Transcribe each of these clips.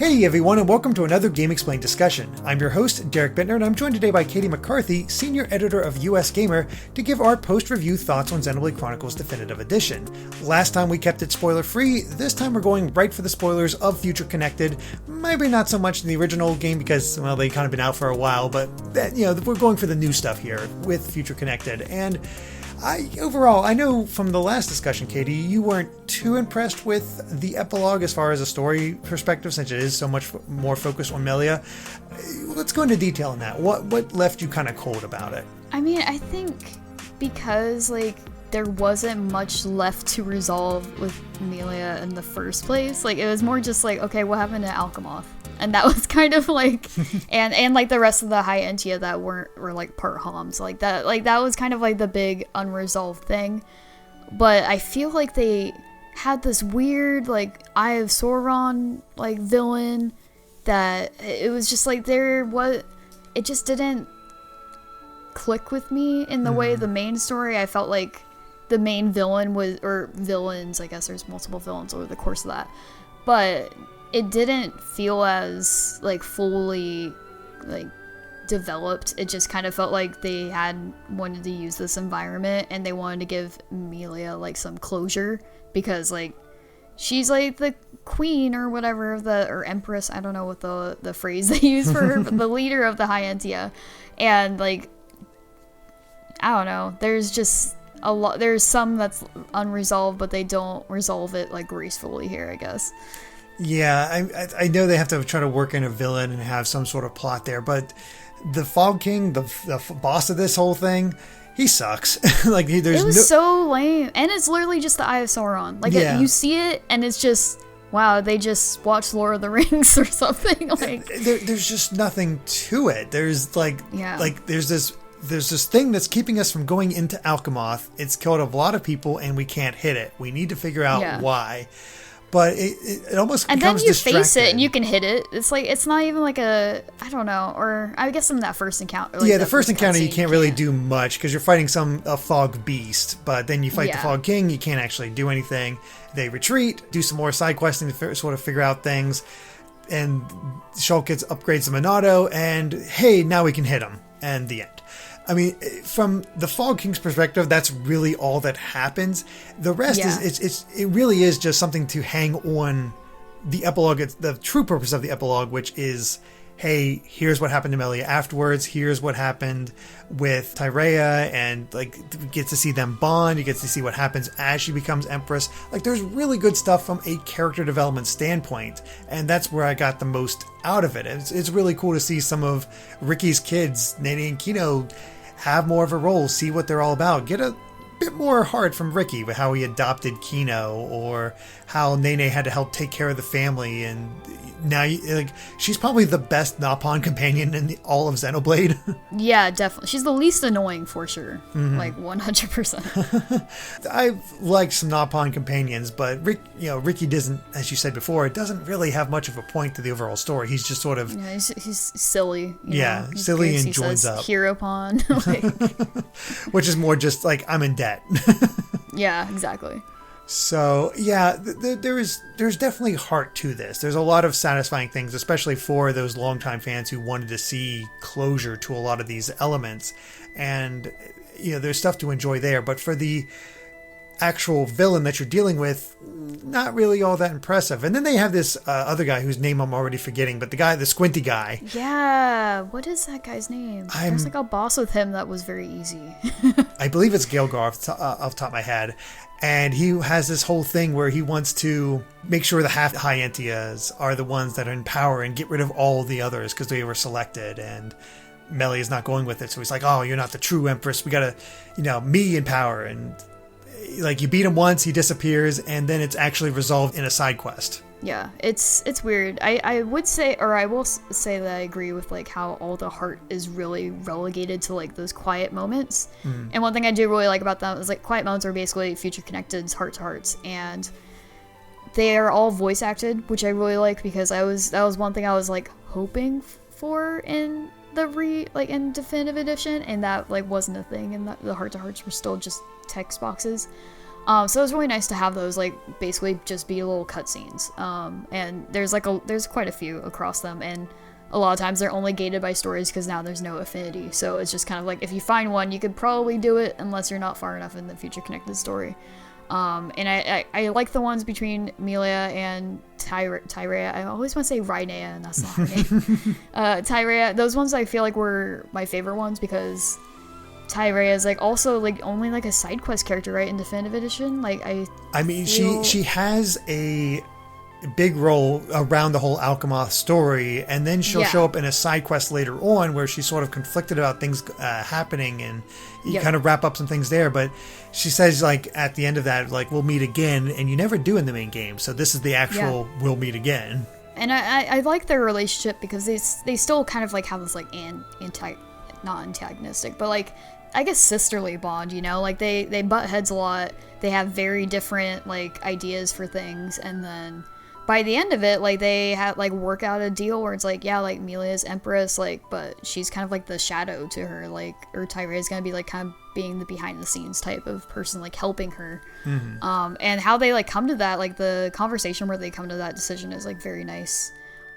Hey everyone, and welcome to another Game Explained discussion. I'm your host, Derek Bittner, and I'm joined today by Caty McCarthy, senior editor of US Gamer, to give our post-review thoughts on Xenoblade Chronicles Definitive Edition. Last time we kept it spoiler-free, this time we're going right for the spoilers of Future Connected. Maybe not so much in the original game because, well, they've kind of been out for a while, but, we're going for the new stuff here with Future Connected. And overall, I know from the last discussion, Caty, you weren't too impressed with the epilogue as far as a story perspective, since it is so much more focused on Melia. Let's go into detail on that. What left you kind of cold about it? I mean, I think because, there wasn't much left to resolve with Melia in the first place. It was more just okay, what happened to Alchemoth? And that was kind of and the rest of the High Entia that were part Homs. That was kind of the big unresolved thing. But I feel like they had this weird, Eye of Sauron, villain that it was just it just didn't click with me in the way the main story. I felt like the main villain was, or villains, I guess there's multiple villains over the course of that. But it didn't feel as fully developed. It just kind of felt like they had wanted to use this environment and they wanted to give Melia some closure because she's the queen or whatever or empress, I don't know what the phrase they use for her, but the leader of the High Entia. And I don't know, there's just a lot, there's some that's unresolved, but they don't resolve it gracefully here, I guess. Yeah, I know they have to try to work in a villain and have some sort of plot there, but the Fog King, the boss of this whole thing, he sucks. It was so lame, and it's literally just the Eye of Sauron. You see it, and it's just, wow, they just watched Lord of the Rings or something. There's just nothing to it. There's there's this thing that's keeping us from going into Alchemoth. It's killed a lot of people, and we can't hit it. We need to figure out why. But it almost becomes distracting. And then you face it and you can hit it. It's not even I don't know, or I guess in that first encounter. The first encounter you can't really do much because you're fighting a fog beast. But then you fight the Fog King, you can't actually do anything. They retreat, do some more side questing to sort of figure out things. And Shulkin upgrades the Monado, and hey, now we can hit him. And the end. I mean, from the Fog King's perspective, that's really all that happens. The rest is it really is just something to hang on the epilogue. It's the true purpose of the epilogue, which is, hey, here's what happened to Melia afterwards. Here's what happened with Tyrea, and you get to see them bond. You get to see what happens as she becomes Empress. There's really good stuff from a character development standpoint, and that's where I got the most out of it. It's really cool to see some of Ricky's kids, Nene and Kino, have more of a role, see what they're all about, get a bit more heart from Ricky with how he adopted Kino, or how Nene had to help take care of the family, and now she's probably the best Napon companion in all of Xenoblade. Yeah, definitely. She's the least annoying for sure. 100%. I've liked some Napon companions, but Ricky doesn't, as you said before, it doesn't really have much of a point to the overall story. He's just sort of he's silly. Silly and joins up. Hero Pon, which is more just I'm in debt. Yeah, exactly. So, there's definitely heart to this. There's a lot of satisfying things, especially for those longtime fans who wanted to see closure to a lot of these elements. And, there's stuff to enjoy there. But for the actual villain that you're dealing with, not really all that impressive. And then they have this other guy whose name I'm already forgetting, but the squinty guy. Yeah, what is that guy's name? There's a boss with him that was very easy. I believe it's Gaelgar off the top of my head. And he has this whole thing where he wants to make sure the half High Entias are the ones that are in power and get rid of all the others because they were selected. And Melia's not going with it. So he's like, oh, you're not the true Empress. We got to, me in power. And you beat him once, he disappears, and then it's actually resolved in a side quest. Yeah, it's weird. I would say, or I will say that I agree with how all the heart is really relegated to those quiet moments. And one thing I do really like about them is quiet moments are basically Future Connected's heart to hearts, and they are all voice acted, which I really like because that was one thing I was hoping for in the in Definitive Edition, and that wasn't a thing, and the heart to hearts were still just text boxes. So it was really nice to have those, like, basically just be little cutscenes. And there's quite a few across them, and a lot of times they're only gated by stories because now there's no affinity. So it's just kind of like, if you find one, you could probably do it unless you're not far enough in the future connected story. And I like the ones between Melia and Tyrea. I always want to say Rhaenea, and that's not her name. Tyrea, those ones I feel like were my favorite ones because Tyrea is, like, also, like, only, like, a side quest character, right, in Definitive Edition? Like, I mean, she has a big role around the whole Alchemoth story, and then she'll show up in a side quest later on where she's sort of conflicted about things happening, and you kind of wrap up some things there. But she says, like, at the end of that, like, we'll meet again, and you never do in the main game. So this is the actual we'll meet again. And I like their relationship because they still kind of, like, have this, like, not antagonistic, but, like, I guess sisterly bond, you know? Like, they butt heads a lot. They have very different, like, ideas for things, and then by the end of it, like, they had, like, work out a deal where it's like, yeah, like, Melia's empress, like, but she's kind of like the shadow to her, like, or Tyrea's gonna be, like, kind of being the behind the scenes type of person, like, helping her. And how they, like, come to that, like, the conversation where they come to that decision is, like, very nice.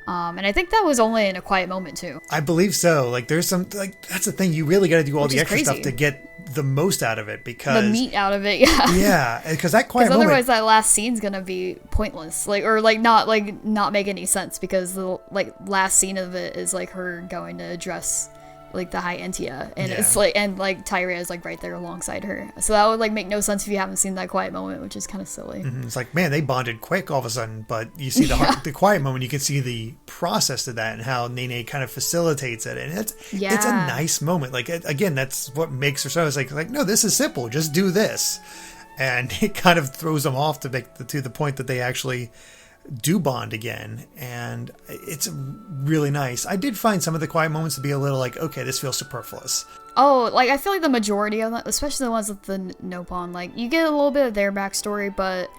And I think that was only in A Quiet Moment too. I believe so. Like, there's some, like, that's the thing, you really got to do all the extra stuff to get the most out of it, because the meat out of it. Yeah, because that Quiet Moment, otherwise that last scene's gonna be pointless, like, or not make any sense, because the, like, last scene of it is, like, her going to address, like, the High Entia, and it's like, and, like, Tyrea is, like, right there alongside her, so that would, like, make no sense if you haven't seen that Quiet Moment, which is kind of silly. It's like, man, they bonded quick all of a sudden, but you see the Quiet Moment, you can see the process to that and how Nene kind of facilitates it, and it's a nice moment. Like, again, that's what makes her so, it's like, no, this is simple, just do this, and it kind of throws them off to the point that they actually do bond again, and it's really nice. I did find some of the Quiet Moments to be a little like, okay, this feels superfluous. Oh, like, I feel like the majority of them, especially the ones with the Nopon, like, you get a little bit of their backstory, but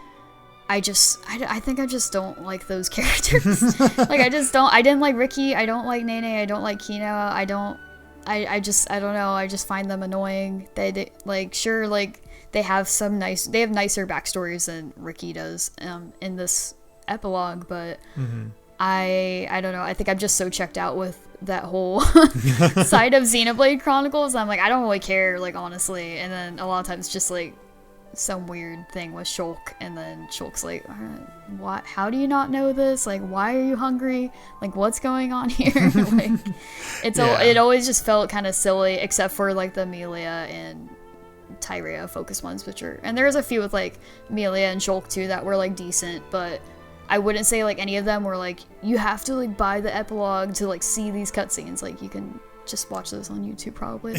I think I just don't like those characters. Like, I didn't like Ricky, I don't like Nene, I don't like Kino, I don't know, I just find them annoying. They like, sure, like, they have nicer backstories than Ricky does in this epilogue, but I don't know, I think I'm just so checked out with that whole side of Xenoblade Chronicles. I'm like, I don't really care, like, honestly. And then a lot of times just, like, some weird thing with Shulk, and then Shulk's like, what, how do you not know this? Like, why are you hungry? Like, what's going on here? Like, it always just felt kind of silly, except for, like, the Melia and Tyrea focus ones, and there's a few with, like, Melia and Shulk too that were, like, decent, but I wouldn't say, like, any of them were, like, you have to, like, buy the epilogue to, like, see these cutscenes. Like, you can just watch those on YouTube probably.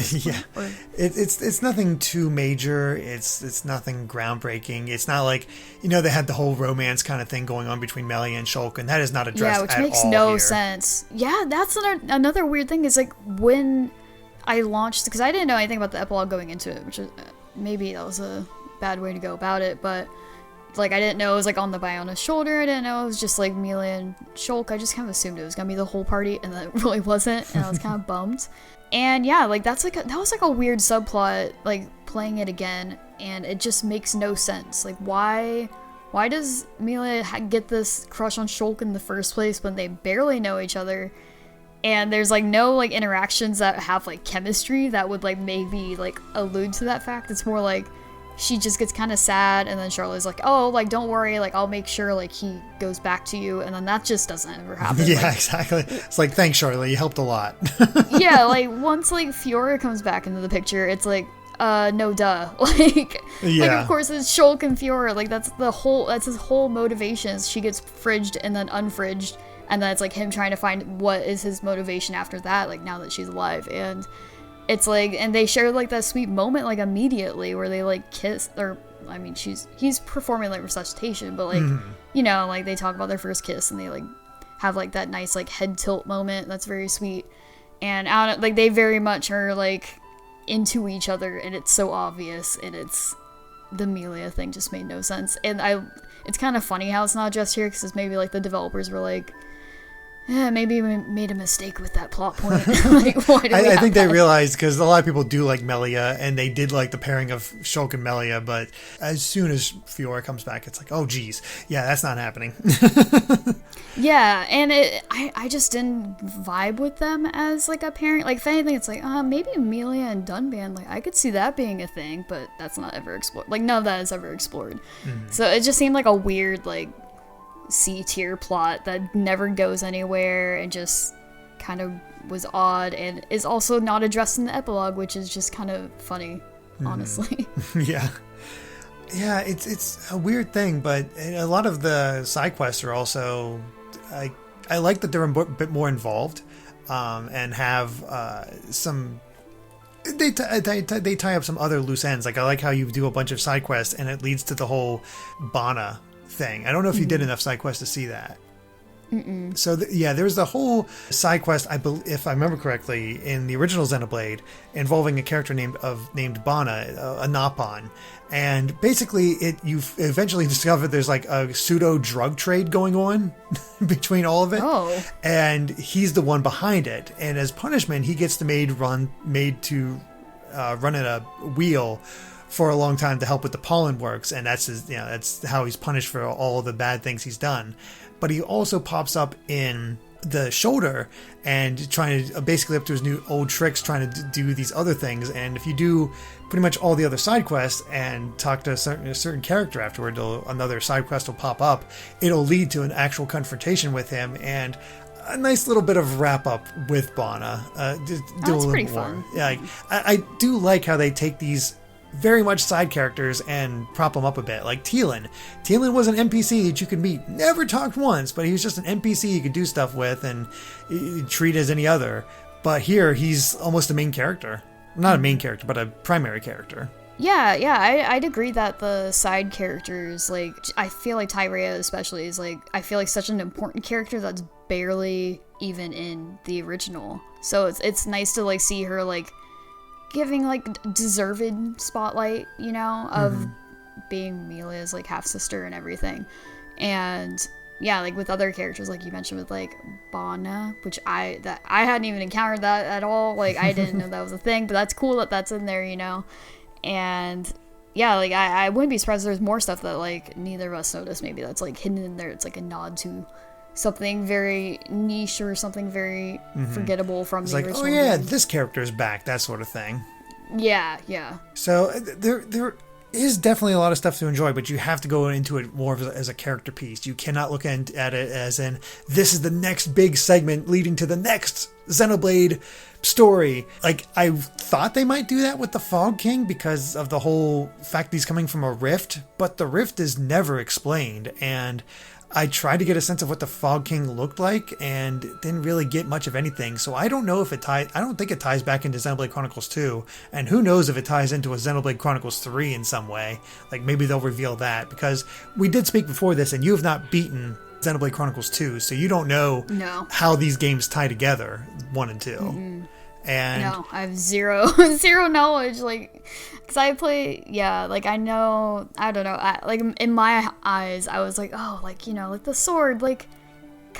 It's nothing too major. It's nothing groundbreaking. It's not like, you know, they had the whole romance kind of thing going on between Melia and Shulk, and that is not addressed at all. Yeah, which makes no sense. Yeah, that's another weird thing is, like, when I launched, because I didn't know anything about the epilogue going into it, which is, maybe that was a bad way to go about it, but, like, I didn't know it was, like, on the Biona's shoulder. I didn't know it was just, like, Melia and Shulk. I just kind of assumed it was gonna be the whole party, and then it really wasn't, and I was kind of bummed. And yeah, like, that was like a weird subplot, like, playing it again, and it just makes no sense. Like, why does Melia get this crush on Shulk in the first place when they barely know each other? And there's, like, no, like, interactions that have, like, chemistry that would, like, maybe, like, allude to that fact. It's more like she just gets kind of sad, and then Charlotte's like, oh, like, don't worry, like, I'll make sure, like, he goes back to you, and then that just doesn't ever happen. Yeah, like, exactly. It's like, thanks, Charlotte, you helped a lot. Yeah, like, once, like, Fiora comes back into the picture, it's like, no duh. Like, of course it's Shulk and Fiora, like, that's his whole motivation, is she gets fridged and then unfridged, and then it's, like, him trying to find what is his motivation after that, like, now that she's alive, and it's like, and they share, like, that sweet moment, like, immediately, where they, like, kiss, or, I mean, he's performing, like, resuscitation, but, like, you know, like, they talk about their first kiss, and they, like, have, like, that nice, like, head tilt moment that's very sweet, and like, they very much are, like, into each other, and it's so obvious, and it's, the Melia thing just made no sense, and it's kind of funny how it's not just here, because maybe, like, the developers were like, maybe we made a mistake with that plot point. Like, why do I think they realized, because a lot of people do like Melia, and they did like the pairing of Shulkin Melia, but as soon as Fiora comes back, it's like, oh geez, yeah, that's not happening. Yeah, and I just didn't vibe with them as like a pairing. Like, if anything, it's like, maybe Melia and Dunban, like I could see that being a thing, but that's not ever explored. Like, none of that is ever explored. So it just seemed like a weird, like, C-tier plot that never goes anywhere and just kind of was odd, and is also not addressed in the epilogue, which is just kind of funny, honestly. Yeah, it's a weird thing, but a lot of the side quests are also, I like that they're a bit more involved, and have some. They tie up some other loose ends. Like, I like how you do a bunch of side quests and it leads to the whole Bana thing. I don't know if you did enough side quests to see that. So there's the whole side quest, if I remember correctly, in the original Xenoblade, involving a character named Bana, a Napon, and basically you eventually discover there's like a pseudo drug trade going on between all of it, and he's the one behind it. And as punishment, he gets made to run in a wheel for a long time to help with the pollen works, and that's how he's punished for all the bad things he's done. But he also pops up in the shoulder and trying to basically up to his new old tricks, trying to do these other things. And if you do pretty much all the other side quests and talk to a certain character afterward, another side quest will pop up. It'll lead to an actual confrontation with him and a nice little bit of wrap up with Bana. That's pretty fun. Yeah, I do like how they take these very much side characters and prop them up a bit. Like Teal'c. Teal'c was an NPC that you could meet, never talked once, but he was just an NPC you could do stuff with and treat as any other. But here, he's almost a main character. Not a main character, but a primary character. Yeah, I'd agree that the side characters, like, I feel like Tyrea especially is, like, I feel like such an important character that's barely even in the original. So it's nice to, like, see her, like, giving, like, deserved spotlight, you know, of being Melia's, like, half-sister and everything. And yeah, like, with other characters, like you mentioned with, like, Bana, which I hadn't even encountered that at all. Like, I didn't know that was a thing, but that's cool that that's in there, you know. And yeah, like, I wouldn't be surprised if there's more stuff that, like, neither of us noticed. Maybe that's, like, hidden in there. It's like a nod to something very niche or something very forgettable from the original. It's like, oh yeah, this character is back, that sort of thing. Yeah. So there is definitely a lot of stuff to enjoy, but you have to go into it more as a character piece. You cannot look at it as in, this is the next big segment leading to the next Xenoblade story. Like, I thought they might do that with the Fog King because of the whole fact that he's coming from a rift, but the rift is never explained, and I tried to get a sense of what the Fog King looked like and didn't really get much of anything. So I don't know if I don't think it ties back into Xenoblade Chronicles 2. And who knows if it ties into a Xenoblade Chronicles 3 in some way. Like, maybe they'll reveal that. Because we did speak before this and you have not beaten Xenoblade Chronicles 2. So you don't know how these games tie together, 1 and 2. And no, I have zero knowledge, like, because I play, like, I don't know, like, in my eyes, I was like, oh, like, you know, like, the sword, like,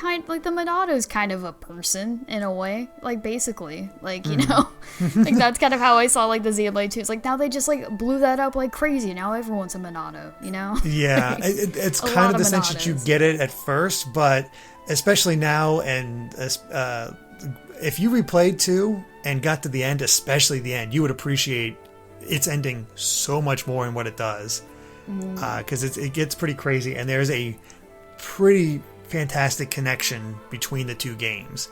like, the Monato's kind of a person, in a way, like, basically, like, you know, like, that's kind of how I saw, like, the Xenoblade 2, it's like, now they just, like, blew that up like crazy, now everyone's a Monato, you know? Yeah, it's kind of the sense that you get it at first, but especially now, and if you replayed 2 and got to the end, especially the end, you would appreciate its ending so much more in what it does. Because it gets pretty crazy, and there's a pretty fantastic connection between the two games.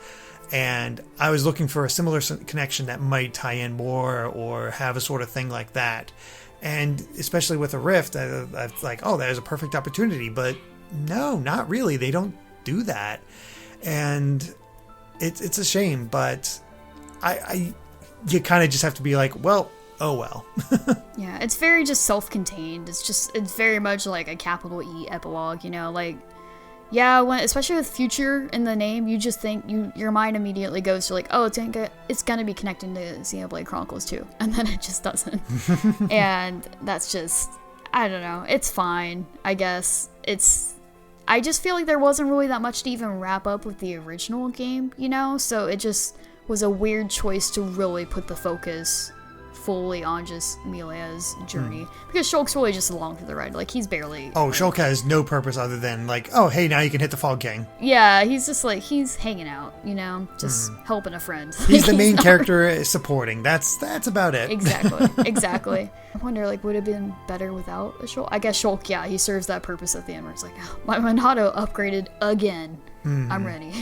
And I was looking for a similar connection that might tie in more or have a sort of thing like that. And especially with a Rift, I like, oh, there's a perfect opportunity. But no, not really. They don't do that. And it's a shame, but you kind of just have to be like, well, oh well. Yeah, it's very just self-contained. It's very much like a capital E epilogue, you know, like, yeah, especially with future in the name, you just think, your mind immediately goes to like, oh, it's gonna be connecting to Xenoblade Chronicles 2, and then it just doesn't. And that's just, I don't know, it's fine, I guess. I just feel like there wasn't really that much to even wrap up with the original game, you know? So it just was a weird choice to really put the focus fully on just Melia's journey. Because Shulk's really just along for the ride. Like, he's barely... Oh, Shulk has no purpose other than, like, oh, hey, now you can hit the Fog King. Yeah, he's just, like, he's hanging out, you know? Just helping a friend. He's the main character supporting. That's about it. Exactly. I wonder, like, would it have been better without a Shulk? I guess Shulk, yeah, he serves that purpose at the end where it's like, oh, my Monado upgraded again. I'm ready.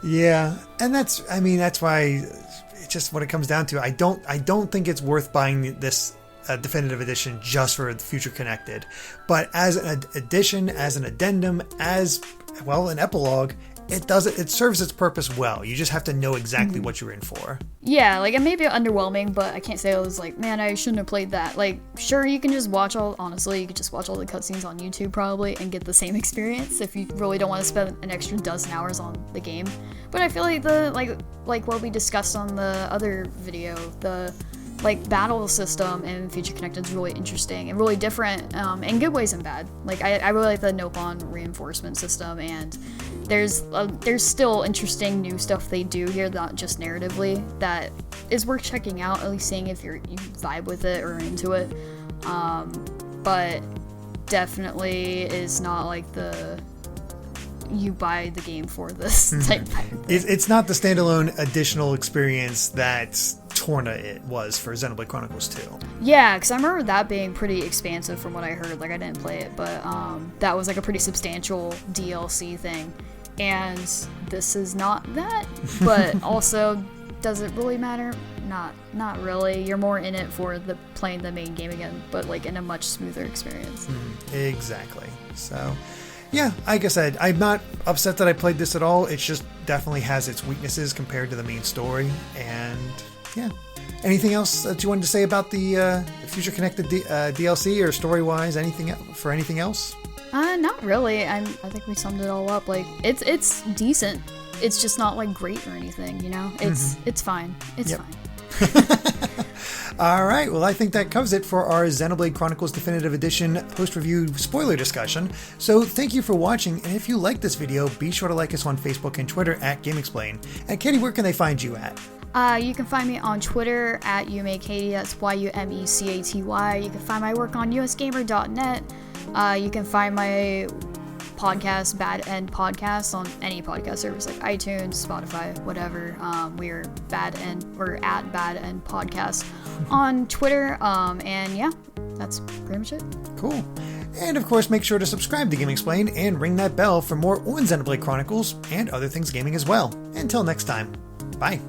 Yeah, and that's why... just what it comes down to. I don't think it's worth buying this definitive edition just for the Future Connected, but as an addition, as an addendum, as well an epilogue, it serves its purpose well. You just have to know exactly what you're in for. Yeah, like, it may be underwhelming, but I can't say I was like, man, I shouldn't have played that. Like, sure, you can just watch you could just watch all the cutscenes on YouTube probably and get the same experience if you really don't want to spend an extra dozen hours on the game. But I feel like like what we discussed on the other video, the like battle system in Future Connected is really interesting and really different, in good ways and bad. Like, I really like the Nopon reinforcement system, and there's still interesting new stuff they do here, not just narratively, that is worth checking out, at least seeing if you vibe with it or into it. But definitely is not like you buy the game for this type of thing. It's not the standalone additional experience that Torna it was for Xenoblade Chronicles 2. Yeah, because I remember that being pretty expansive from what I heard. Like, I didn't play it, but that was like a pretty substantial DLC thing. And this is not that, but also, does it really matter? Not really. You're more in it for playing the main game again, but like in a much smoother experience. Exactly. So... yeah, like I said, I'm not upset that I played this at all. It just definitely has its weaknesses compared to the main story. And yeah. Anything else that you wanted to say about the Future Connected DLC or story-wise? Anything else? Not really. I think we summed it all up. Like, it's decent. It's just not like great or anything, you know? It's fine. It's fine. All right, well, I think that covers it for our Xenoblade Chronicles Definitive Edition post-review spoiler discussion. So thank you for watching, and if you like this video, be sure to like us on Facebook and Twitter at GameXplain. And Caty, where can they find you at? You can find me on Twitter at YouMakeCaty, that's YUMECATY. You can find my work on usgamer.net. You can find my podcast, Bad End Podcast, on any podcast service like iTunes, Spotify, whatever. We're at Bad End Podcast on Twitter. And yeah, that's pretty much it. Cool. And of course, make sure to subscribe to GameXplain and ring that bell for more on Xenoblade Chronicles and other things gaming as well. Until next time, bye.